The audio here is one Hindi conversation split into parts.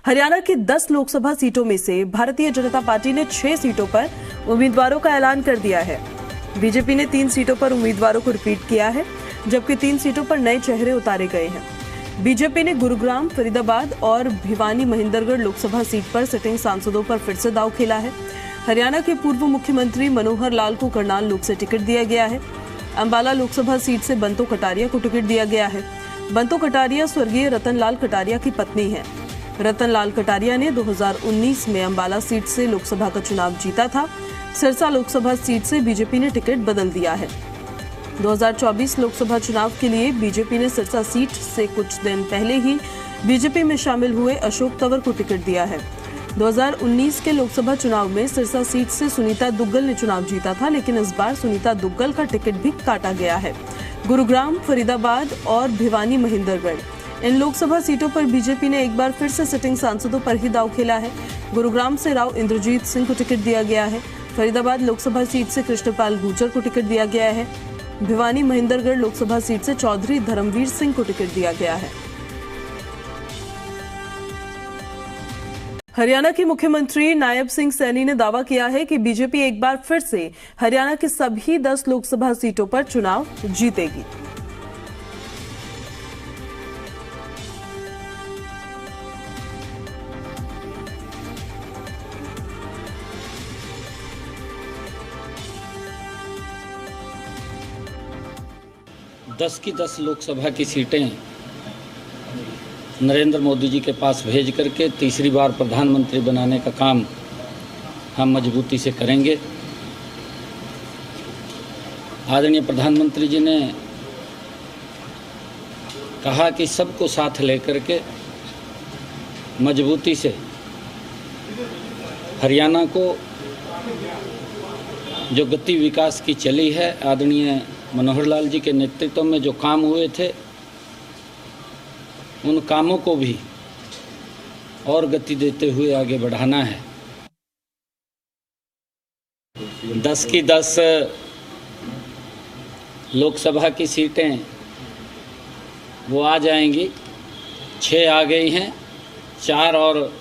हरियाणा की 10 लोकसभा सीटों में से भारतीय जनता पार्टी ने 6 सीटों पर उम्मीदवारों का ऐलान कर दिया है। बीजेपी ने 3 सीटों पर उम्मीदवारों को रिपीट किया है, जबकि 3 सीटों पर नए चेहरे उतारे गए हैं। बीजेपी ने गुरुग्राम, फरीदाबाद और भिवानी महेंद्रगढ़ लोकसभा सीट पर सिटिंग सांसदों पर फिर से दांव खेला है। हरियाणा के पूर्व मुख्यमंत्री मनोहर लाल को करनाल लोक से टिकट दिया गया है। अंबाला लोकसभा सीट से बंतो कटारिया को टिकट दिया गया है। बंतो कटारिया स्वर्गीय रतन लाल कटारिया की पत्नी है। रतन लाल कटारिया ने 2019 में अंबाला सीट से लोकसभा का चुनाव जीता था। सिरसा लोकसभा सीट से बीजेपी ने टिकट बदल दिया है। 2024 लोकसभा चुनाव के लिए बीजेपी ने सिरसा सीट से कुछ दिन पहले ही बीजेपी में शामिल हुए अशोक तंवर को टिकट दिया है। 2019 के लोकसभा चुनाव में सिरसा सीट से सुनीता दुग्गल ने चुनाव जीता था, लेकिन इस बार सुनीता दुग्गल का टिकट भी काटा गया है। गुरुग्राम, फरीदाबाद और भिवानी महेंद्रगढ़ इन लोकसभा सीटों पर बीजेपी ने एक बार फिर से सिटिंग सांसदों पर ही दांव खेला है। गुरुग्राम से राव इंद्रजीत सिंह को टिकट दिया गया है। फरीदाबाद लोकसभा सीट से कृष्णपाल गुर्जर को टिकट दिया गया है। भिवानी महेंद्रगढ़ लोकसभा सीट से चौधरी धर्मवीर सिंह को टिकट दिया गया है। हरियाणा के मुख्यमंत्री नायब सिंह सैनी ने दावा किया है कि बीजेपी एक बार फिर से हरियाणा की सभी 10 लोकसभा सीटों पर चुनाव जीतेगी। दस की 10 लोकसभा की सीटें नरेंद्र मोदी जी के पास भेज करके तीसरी बार प्रधानमंत्री बनाने का काम हम मजबूती से करेंगे। आदरणीय प्रधानमंत्री जी ने कहा कि सबको साथ लेकर के मजबूती से हरियाणा को जो गति विकास की चली है, आदरणीय मनोहर लाल जी के नेतृत्व में जो काम हुए थे, उन कामों को भी और गति देते हुए आगे बढ़ाना है। 10 की 10 लोकसभा की सीटें वो आ जाएंगी। 6 आ गई हैं, 4 और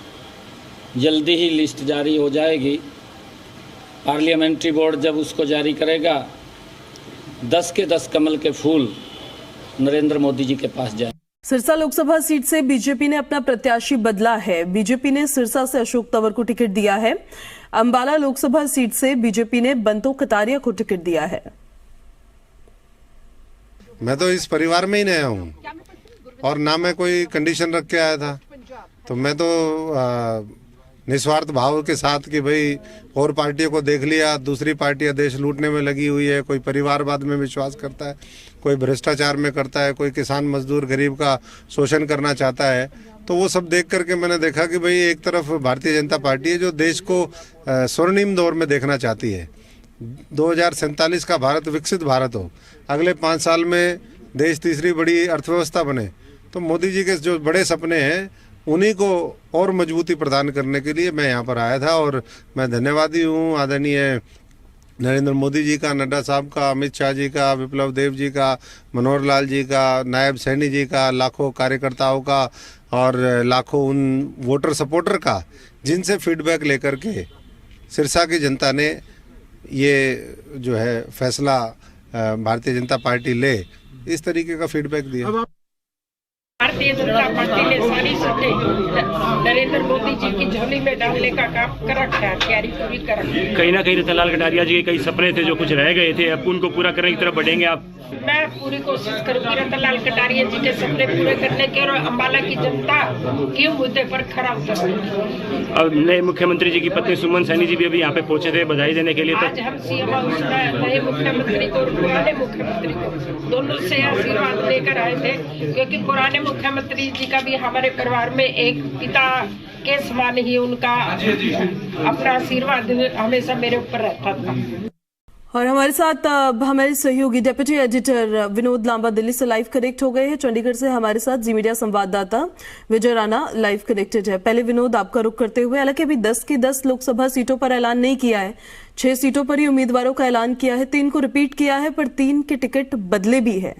जल्दी ही लिस्ट जारी हो जाएगी। पार्लियामेंट्री बोर्ड जब उसको जारी करेगा, 10 के 10 कमल के फूल नरेंद्र मोदी जी के पास जाए। सिरसा लोकसभा सीट से बीजेपी ने अपना प्रत्याशी बदला है। बीजेपी ने सिरसा से अशोक तंवर को टिकट दिया है। अंबाला लोकसभा सीट से बीजेपी ने बंतो कटारिया को टिकट दिया है। मैं तो इस परिवार में ही नया हूँ और ना मैं कोई कंडीशन रख के आया था, तो मैं तो निस्वार्थ भाव के साथ कि भाई और पार्टियों को देख लिया, दूसरी पार्टियां देश लूटने में लगी हुई है, कोई परिवारवाद में विश्वास करता है, कोई भ्रष्टाचार में करता है, कोई किसान मजदूर गरीब का शोषण करना चाहता है। तो वो सब देख करके मैंने देखा कि भाई एक तरफ भारतीय जनता पार्टी है जो देश को स्वर्णिम दौर में देखना चाहती है। 2047 का भारत विकसित भारत हो, अगले 5 साल में देश तीसरी बड़ी अर्थव्यवस्था बने। तो मोदी जी के जो बड़े सपने हैं उन्हीं को और मजबूती प्रदान करने के लिए मैं यहाँ पर आया था और मैं धन्यवादी हूँ आदरणीय नरेंद्र मोदी जी का, नड्डा साहब का, अमित शाह जी का, विप्लव देव जी का, मनोहर लाल जी का, नायब सैनी जी का, लाखों कार्यकर्ताओं का और लाखों उन वोटर सपोर्टर का जिनसे फीडबैक लेकर के सिरसा की जनता ने ये जो है फैसला भारतीय जनता पार्टी ले, इस तरीके का फीडबैक दिया। भारतीय जनता पार्टी ने सारी सीटें नरेंद्र मोदी जी की झोली में डालने का काम कर रखा है, तैयारी पूरी कर रखी है। कहीं ना कहीं रतन लाल कटारिया जी के कई सपने थे जो कुछ रह गए थे, अब उनको पूरा करने की तरफ बढ़ेंगे आप? मैं पूरी कोशिश करूंगी रतन लाल कटारिया जी के सपने पूरे करने के और अम्बाला की जनता के मुद्दे पर खरा उतरने। और नए मुख्यमंत्री जी की पत्नी सुमन सैनी जी भी अभी यहाँ पे पहुंचे थे बधाई देने के लिए। आज हम सीएम हाउस नए मुख्यमंत्री को और पुराने मुख्यमंत्री को दोनों से आशीर्वाद लेकर आए थे, क्योंकि पुराने मुख्यमंत्री जी का भी हमारे परिवार में एक पिता के समान ही उनका अपना आशीर्वाद हमेशा मेरे ऊपर रहता था। और हमारे साथ हमारे सहयोगी डेप्यूटी एडिटर विनोद लांबा दिल्ली से लाइव कनेक्ट हो गए हैं। चंडीगढ़ से हमारे साथ जी मीडिया संवाददाता विजय राणा लाइव कनेक्टेड है। पहले विनोद, आपका रुख करते हुए, हालांकि अभी 10 की 10 लोकसभा सीटों पर ऐलान नहीं किया है, 6 सीटों पर ही उम्मीदवारों का ऐलान किया है, 3 को रिपीट किया है, पर 3 के टिकट बदले भी है।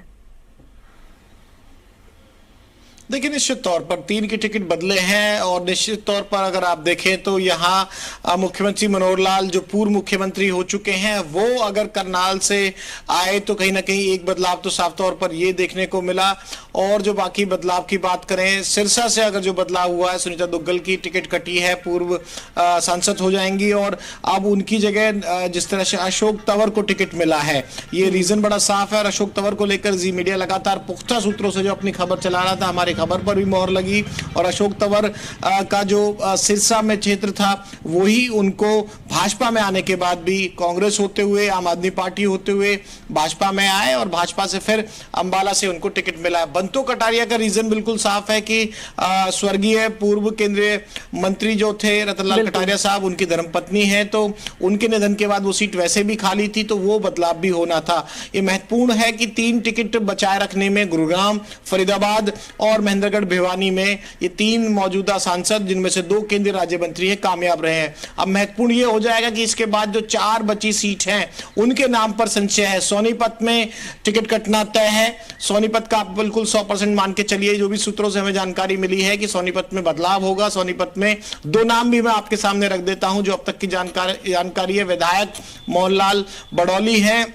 देखिए, निश्चित तौर पर 3 के टिकट बदले हैं और निश्चित तौर पर अगर आप देखें तो यहाँ मुख्यमंत्री मनोहर लाल जो पूर्व मुख्यमंत्री हो चुके हैं, वो अगर करनाल से आए तो कहीं ना कहीं एक बदलाव तो साफ तौर पर ये देखने को मिला। और जो बाकी बदलाव की बात करें, सिरसा से अगर जो बदलाव हुआ है, सुनीता दुग्गल की टिकट कटी है, पूर्व सांसद हो जाएंगी और अब उनकी जगह जिस तरह से अशोक तंवर को टिकट मिला है, ये रीजन बड़ा साफ है। और अशोक तंवर को लेकर जी मीडिया लगातार पुख्ता सूत्रों से जो अपनी खबर चला रहा था, हमारी खबर पर भी मोहर लगी और अशोक तंवर का जो सिरसा में क्षेत्र था वही उनको भाजपा में आने के बाद भी कांग्रेस होते हुए, आम आदमी पार्टी होते हुए भाजपा में आए और भाजपा से फिर अंबाला से उनको टिकट मिला है। बंतो कटारिया का रीजन बिल्कुल साफ है कि स्वर्गीय पूर्व केंद्रीय मंत्री जो थे रतनलाल कटारिया साहब, उनकी धर्मपत्नी है, तो उनके निधन के बाद वो सीट वैसे भी खाली थी, तो वो बदलाव भी होना था। ये महत्वपूर्ण है कि 3 टिकट बचाए रखने में गुरुग्राम, फरीदाबाद और महेंद्रगढ़ भिवानी में ये 3 मौजूदा सांसद, जिनमें से 2 केंद्रीय राज्य मंत्री हैं, कामयाब रहे हैं। अब महत्वपूर्ण ये हो जाएगा कि इसके बाद जो 4 बची सीट हैं उनके नाम पर संशय है। सोनीपत में टिकट कटना तय है। सोनीपत का आप बिल्कुल 100% मान के चलिए, जो भी सूत्रों से हमें जानकारी मिली है कि सोनीपत में बदलाव होगा। सोनीपत में 2 नाम भी मैं आपके सामने रख देता हूं जो अब तक की जानकारी है। विधायक मोहनलाल बड़ौली हैं,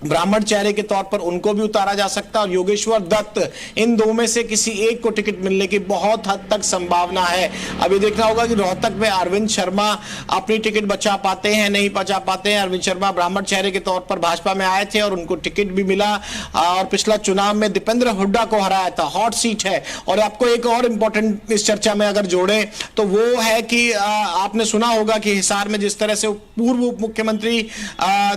ब्राह्मण चेहरे के तौर पर उनको भी उतारा जा सकता है और योगेश्वर दत्त, इन 2 में से किसी एक को टिकट मिलने की बहुत हद तक संभावना है। अब ये देखना होगा कि रोहतक में अरविंद शर्मा अपनी टिकट बचा पाते हैं, नहीं बचा पाते हैं। अरविंद शर्मा ब्राह्मण चेहरे के तौर पर भाजपा में आए थे और उनको टिकट भी मिला और पिछला चुनाव में दीपेंद्र हुड्डा को हराया था। हॉट सीट है। और आपको एक और इंपॉर्टेंट इस चर्चा में अगर जोड़े तो वो है कि आपने सुना होगा कि हिसार में जिस तरह से पूर्व उप मुख्यमंत्री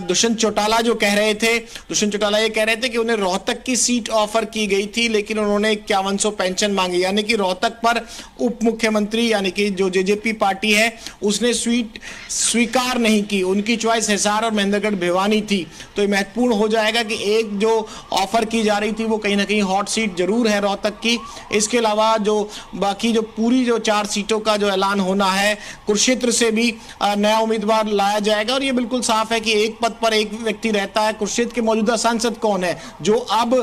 दुष्यंत चौटाला जो कह रहे थे, दुष्यंत चौटाला ये कह रहे थे कि उन्हें रोहतक की सीट ऑफर की गई थी, लेकिन उन्होंने 5100 पेंशन मांगी, यानी कि रोहतक पर उप मुख्यमंत्री यानी कि जो जेजेपी पार्टी है उसने सीट स्वीकार नहीं की। उनकी चॉइस हिसार और महेंद्रगढ़ भिवानी थी। तो ये महत्वपूर्ण हो जाएगा कि एक जो ऑफर की जा रही थी वो कहीं ना कहीं हॉट सीट जरूर है रोहतक की। इसके अलावा जो बाकी जो पूरी जो 4 सीटों का जो ऐलान होना है, कुरुक्षेत्र से भी नया उम्मीदवार लाया जाएगा और ये बिल्कुल साफ है कि एक पद पर एक व्यक्ति रहता है। कुरुक्षेत्र के मौजूदा सांसद कौन है, जो अब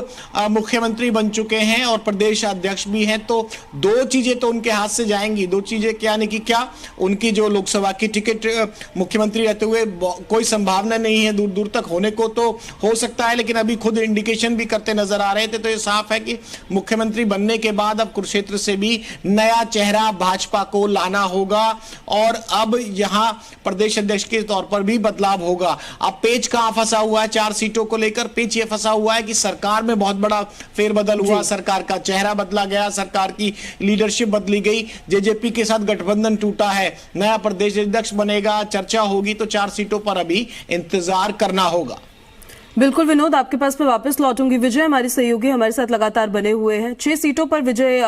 मुख्यमंत्री बन चुके हैं और प्रदेश अध्यक्ष भी हैं, तो 2 चीजें तो उनके हाथ से जाएंगी। 2 चीजें क्या, यानी कि क्या उनकी जो लोकसभा की टिकट मुख्यमंत्री रहते हुए कोई संभावना नहीं है, दूर दूर तक होने को तो हो सकता है, लेकिन अभी खुद इंडिकेशन भी करते नजर आ रहे थे। तो ये साफ है कि मुख्यमंत्री बनने के बाद अब कुरुक्षेत्र से भी नया चेहरा भाजपा को लाना होगा और अब यहां प्रदेश अध्यक्ष के तौर पर भी बदलाव होगा। अब पेच कहां फंसा हुआ है 4 सीटों को लेकर? पेच ये फंसा हुआ है कि सरकार में बहुत बड़ा फेरबदल हुआ, सरकार का चेहरा बदला गया, सरकार की लीडरशिप बदली गई, जेजेपी के साथ गठबंधन टूटा है, नया प्रदेश अध्यक्ष बनेगा, चर्चा होगी, तो 4 सीटों पर अभी इंतजार करना होगा। बिल्कुल विनोद, आपके पास मैं वापस लौटूंगी। विजय हमारे सहयोगी हमारे साथ लगातार बने हुए हैं। 6 सीटों पर विजय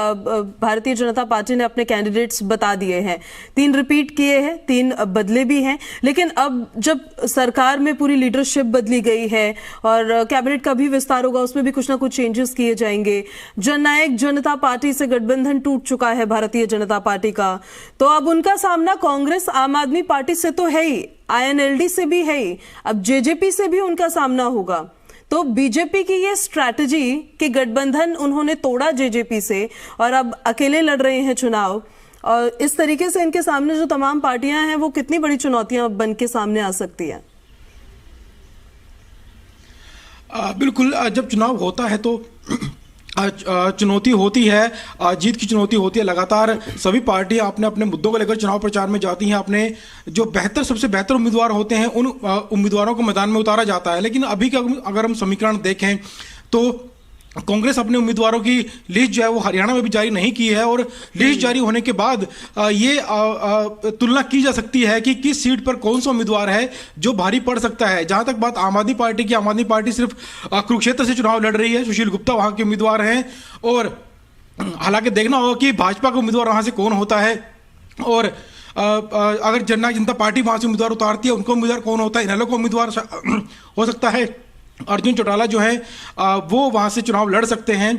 भारतीय जनता पार्टी ने अपने कैंडिडेट्स बता दिए हैं। 3 रिपीट किए हैं, 3 बदले भी हैं। लेकिन अब जब सरकार में पूरी लीडरशिप बदली गई है और कैबिनेट का भी विस्तार होगा, उसमें भी कुछ ना कुछ चेंजेस किए जाएंगे। जननायक जनता पार्टी से गठबंधन टूट चुका है भारतीय जनता पार्टी का, तो अब उनका सामना कांग्रेस, आम आदमी पार्टी से तो है ही, आईएनएलडी से भी है ही, अब जेजेपी से भी उनका सामना होगा। तो बीजेपी की ये स्ट्रैटेजी कि गठबंधन उन्होंने तोड़ा जेजेपी से और अब अकेले लड़ रहे हैं चुनाव, और इस तरीके से इनके सामने जो तमाम पार्टियां हैं वो कितनी बड़ी चुनौतियां बन के सामने आ सकती हैं? बिल्कुल, जब चुनाव होता है तो चुनौती होती है, जीत की चुनौती होती है। लगातार सभी पार्टियां अपने अपने मुद्दों को लेकर चुनाव प्रचार में जाती हैं। अपने जो सबसे बेहतर उम्मीदवार होते हैं उन उम्मीदवारों को मैदान में उतारा जाता है। लेकिन अभी का अगर हम समीकरण देखें तो कांग्रेस अपने उम्मीदवारों की लिस्ट जो है वो हरियाणा में भी जारी नहीं की है और लिस्ट जारी होने के बाद ये तुलना की जा सकती है कि किस सीट पर कौन सा उम्मीदवार है जो भारी पड़ सकता है। जहां तक बात आम आदमी पार्टी की, आम आदमी पार्टी सिर्फ कुरुक्षेत्र से चुनाव लड़ रही है, सुशील गुप्ता वहां के उम्मीदवार हैं और हालांकि देखना होगा कि भाजपा का उम्मीदवार वहां से कौन होता है और अगर जननायक जनता पार्टी वहां से उम्मीदवार उतारती है, उनका उम्मीदवार कौन होता है, इनेलो का उम्मीदवार हो सकता है अर्जुन चौटाला जो है वो वहां से चुनाव लड़ सकते हैं।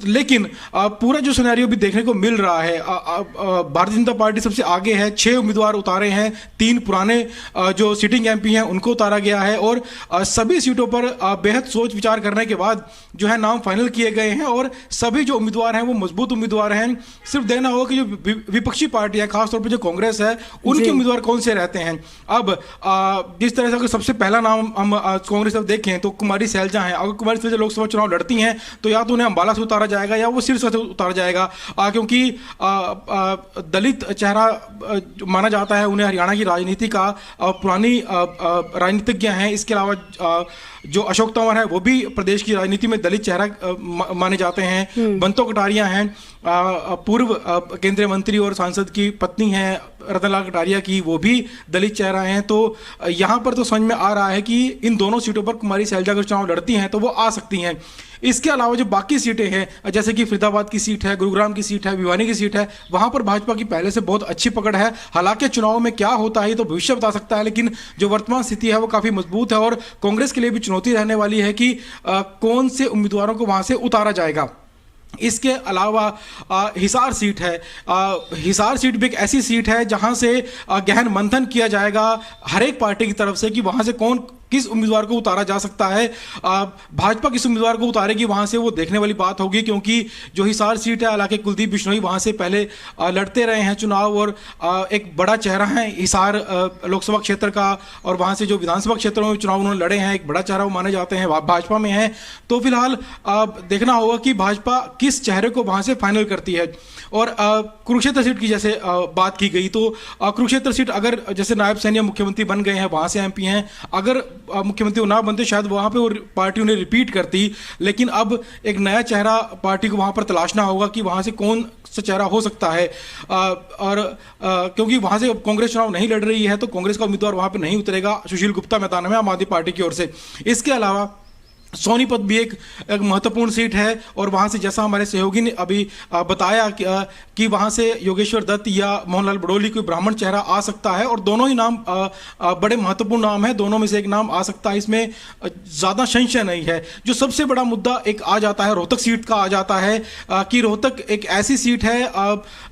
लेकिन पूरा जो सिनेरियो भी देखने को मिल रहा है, भारतीय जनता पार्टी सबसे आगे है, 6 उम्मीदवार उतारे हैं, 3 पुराने जो सिटिंग एमपी हैं उनको उतारा गया है और सभी सीटों पर बेहद सोच विचार करने के बाद जो है नाम फाइनल किए गए हैं और सभी जो उम्मीदवार हैं वो मजबूत उम्मीदवार हैं। सिर्फ देखना होगा कि जो विपक्षी पार्टी है, खासतौर पर जो कांग्रेस है, उनके उम्मीदवार कौन से रहते हैं। अब जिस तरह से अगर सबसे पहला नाम हम कांग्रेस देखें तो कुमारी सैलजा हैं। अगर कुमारी सैलजा लोकसभा चुनाव लड़ती हैं तो या तो उन्हें अंबाला से उतारा जाएगा या वो सिरसा से उतारा जाएगा, क्योंकि दलित चेहरा माना जाता है उन्हें। हरियाणा की राजनीति का पुरानी राजनीतिज्ञ हैं। इसके अलावा जो अशोक तंवर है वो भी प्रदेश की राजनीति में दलित चेहरा माने जाते हैं। बंतो कटारिया हैं, पूर्व केंद्रीय मंत्री और सांसद की पत्नी हैं रतनलाल कटारिया की, वो भी दलित चेहरा हैं। तो यहाँ पर तो समझ में आ रहा है कि इन दोनों सीटों पर कुमारी सैलजा अगर चुनाव लड़ती हैं तो वो आ सकती हैं। इसके अलावा जो बाकी सीटें हैं, जैसे कि फरीदाबाद की सीट है, गुरुग्राम की सीट है, भिवानी की सीट है, वहां पर भाजपा की पहले से बहुत अच्छी पकड़ है। हालांकि चुनाव में क्या होता है तो भविष्य बता सकता है, लेकिन जो वर्तमान स्थिति है वो काफी मजबूत है और कांग्रेस के लिए भी चुनौती रहने वाली है कि कौन से उम्मीदवारों को वहां से उतारा जाएगा। इसके अलावा हिसार सीट है। हिसार सीट भी एक ऐसी सीट है जहां से गहन मंथन किया जाएगा हर एक पार्टी की तरफ से कि वहां से कौन किस उम्मीदवार को उतारा जा सकता है। भाजपा किस उम्मीदवार को उतारेगी वहां से वो देखने वाली बात होगी, क्योंकि जो हिसार सीट है, हालांकि कुलदीप बिश्नोई वहां से पहले लड़ते रहे हैं चुनाव और एक बड़ा चेहरा है हिसार लोकसभा क्षेत्र का, और वहां से जो विधानसभा क्षेत्रों में चुनाव उन्होंने लड़े हैं, एक बड़ा चेहरा वो माने जाते हैं, भाजपा में है। तो फिलहाल देखना होगा कि भाजपा किस चेहरे को वहां से फाइनल करती है। और कुरुक्षेत्र सीट की जैसे बात की गई तो कुरुक्षेत्र सीट अगर जैसे नायब सैनी मुख्यमंत्री बन गए हैं, वहां से एमपी हैं, अगर मुख्यमंत्री ना बनते शायद वहां पे वो पार्टी उन्हें रिपीट करती, लेकिन अब एक नया चेहरा पार्टी को वहां पर तलाशना होगा कि वहां से कौन सा चेहरा हो सकता है। और क्योंकि वहां से कांग्रेस चुनाव नहीं लड़ रही है तो कांग्रेस का उम्मीदवार वहां पर नहीं उतरेगा। सुशील गुप्ता मैदान में आम आदमी पार्टी की ओर से। इसके अलावा सोनीपत भी एक महत्वपूर्ण सीट है और वहां से जैसा हमारे सहयोगी ने अभी बताया कि वहां से योगेश्वर दत्त या मोहनलाल बड़ोली कोई ब्राह्मण चेहरा आ सकता है और दोनों ही नाम बड़े महत्वपूर्ण नाम है, दोनों में से एक नाम आ सकता है, इसमें ज्यादा संशय नहीं है। जो सबसे बड़ा मुद्दा एक आ जाता है रोहतक सीट का आ जाता है कि रोहतक एक ऐसी सीट है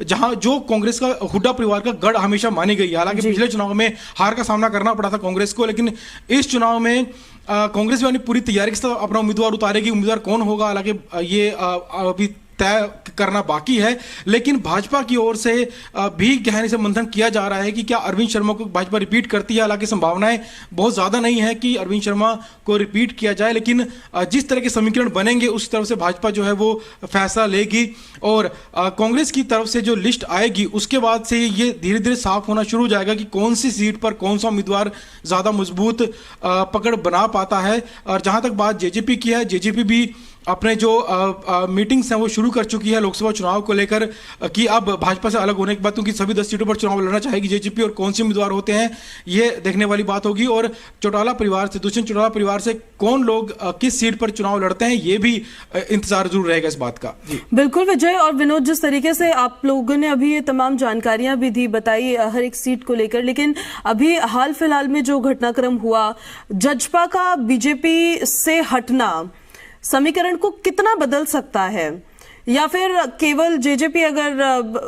जहां जो कांग्रेस का हुड्डा परिवार का गढ़ हमेशा मानी गई है। हालांकि पिछले चुनाव में हार का सामना करना पड़ा था कांग्रेस को, लेकिन इस चुनाव में कांग्रेस भी अपनी पूरी तैयारी के साथ अपना उम्मीदवार उतारेगी। उम्मीदवार कौन होगा हालांकि ये अभी तय करना बाकी है, लेकिन भाजपा की ओर से भी गहन से मंथन किया जा रहा है कि क्या अरविंद शर्मा को भाजपा रिपीट करती है। हालांकि संभावनाएं बहुत ज्यादा नहीं है कि अरविंद शर्मा को रिपीट किया जाए, लेकिन जिस तरह के समीकरण बनेंगे उस तरफ से भाजपा जो है वो फैसला लेगी और कांग्रेस की तरफ से जो लिस्ट आएगी उसके बाद से ये धीरे धीरे साफ होना शुरू हो जाएगा कि कौन सी सीट पर कौन सा उम्मीदवार ज्यादा मजबूत पकड़ बना पाता है। और जहां तक बात जेजेपी की है, जेजेपी भी अपने जो मीटिंग्स हैं वो शुरू कर चुकी है लोकसभा चुनाव को लेकर कि अब भाजपा से अलग होने के बाद, क्योंकि सभी 10 सीटों पर चुनाव लड़ना चाहेगी जेजेपी और कौन से उम्मीदवार होते हैं ये देखने वाली बात होगी। और चौटाला परिवार से, दुष्यंत चौटाला परिवार से कौन लोग किस सीट पर चुनाव लड़ते हैं ये भी इंतजार जरूर रहेगा इस बात का। बिल्कुल विजय और विनोद, जिस तरीके से आप लोगों ने अभी ये तमाम जानकारियां भी दी बताई हर एक सीट को लेकर, लेकिन अभी हाल फिलहाल में जो घटनाक्रम हुआ, जजपा का बीजेपी से हटना समीकरण को कितना बदल सकता है, या फिर केवल जेजेपी अगर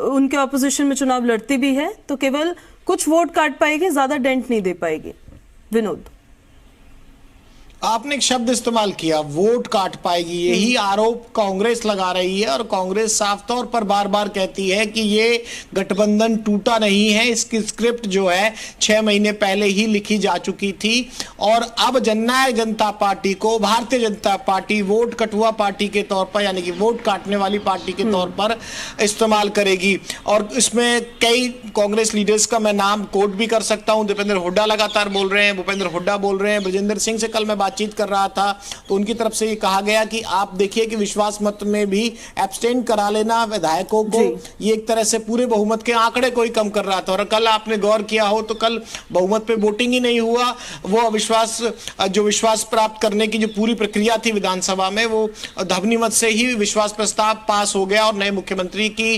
उनके ऑपोजिशन में चुनाव लड़ती भी है तो केवल कुछ वोट काट पाएगी, ज्यादा डेंट नहीं दे पाएगी? विनोद, आपने एक शब्द इस्तेमाल किया, वोट काट पाएगी। यही आरोप कांग्रेस लगा रही है और कांग्रेस साफ तौर पर बार बार कहती है कि ये गठबंधन टूटा नहीं है। इसकी स्क्रिप्ट जो है 6 महीने पहले ही लिखी जा चुकी थी और अब जननायक जनता पार्टी को भारतीय जनता पार्टी वोट कटुआ पार्टी के तौर पर, यानी कि वोट काटने वाली पार्टी के तौर पर इस्तेमाल करेगी। और इसमें कई कांग्रेस लीडर्स का मैं नाम कोट भी कर सकता हूं। दीपेंद्र हुड्डा लगातार बोल रहे हैं, भूपेंद्र हुड्डा बोल रहे हैं, ब्रजेंद्र सिंह से कल मैं बातचीत कर रहा था तो उनकी तरफ से ये कहा गया कि आप देखिए कि विश्वास मत में भी एब्सटेन करा लेना विधायकों को, ये एक तरह से पूरे बहुमत के आंकड़े को ही कम कर रहा था। और कल आपने गौर किया हो तो कल बहुमत पे वोटिंग ही नहीं हुआ, वो विश्वास प्राप्त करने की जो पूरी प्रक्रिया थी विधानसभा में वो ध्वनिमत से ही विश्वास प्रस्ताव पास हो गया और नए मुख्यमंत्री की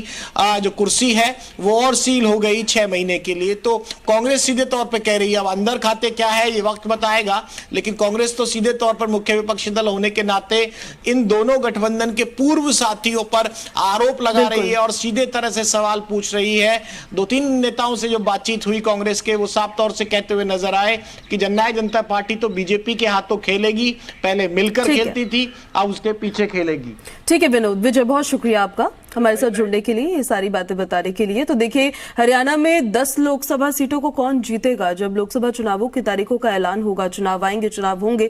जो कुर्सी है वो और सील हो गई 6 महीने के लिए। तो कांग्रेस सीधे तौर पर कह रही है, अब अंदर खाते क्या है ये वक्त बताएगा, लेकिन कांग्रेस तो सीधे तौर पर मुख्य विपक्षी दल होने के नाते इन दोनों गठबंधन के पूर्व साथियों पर आरोप लगा रही है और सीधे तरह से सवाल पूछ रही है। 2-3 नेताओं से जो बातचीत हुई कांग्रेस के, वो साफ तौर से कहते हुए नजर आए कि जननायक जनता पार्टी तो बीजेपी के हाथों खेलेगी, पहले मिलकर खेलती थी, अब उसके पीछे खेलेगी। ठीक है विनोद, विजय बहुत शुक्रिया आपका हमारे साथ जुड़ने के लिए, ये सारी बातें बताने के लिए। तो देखिए हरियाणा में 10 लोकसभा सीटों को कौन जीतेगा, जब लोकसभा चुनावों की तारीखों का ऐलान होगा, चुनाव आएंगे, चुनाव होंगे।